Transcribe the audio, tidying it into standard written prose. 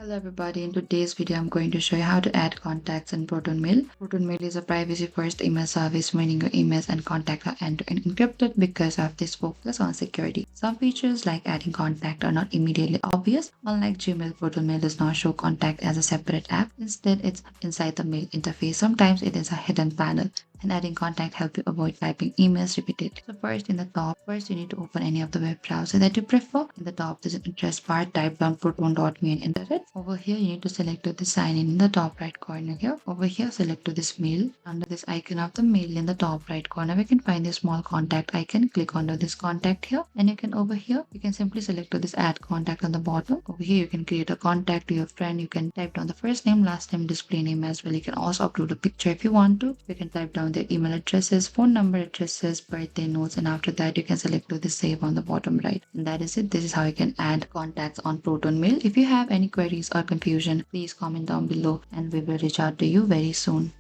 Hello everybody, in today's video I'm going to show you how to add contacts in Proton Mail. Proton Mail is a privacy first email service, meaning your emails and contacts are end-to-end encrypted because of this focus on security. Some features like adding contact are not immediately obvious. Unlike Gmail, Proton Mail does not show contact as a separate app. Instead, it's inside the mail interface. Sometimes it is a hidden panel. And adding contact help you avoid typing emails repeatedly. So first you need to open any of the web browser that you prefer. In the top, there's an address bar. Type down proton.me and enter it. Over here, you need to select to the sign in the top right corner here. Over here, select to this mail. Under this icon of the mail in the top right corner, we can find this small contact icon. Click on this contact here, and you can over here, you can simply select to this add contact on the bottom. Over here, you can create a contact to your friend. You can type down the first name, last name, display name as well. You can also upload a picture if you want to. You can type down their email addresses, phone number addresses, birthday notes, and after that you can select to the save on the bottom right. And that is it. This is how you can add contacts on Proton Mail. If you have any queries or confusion, please comment down below and we will reach out to you very soon.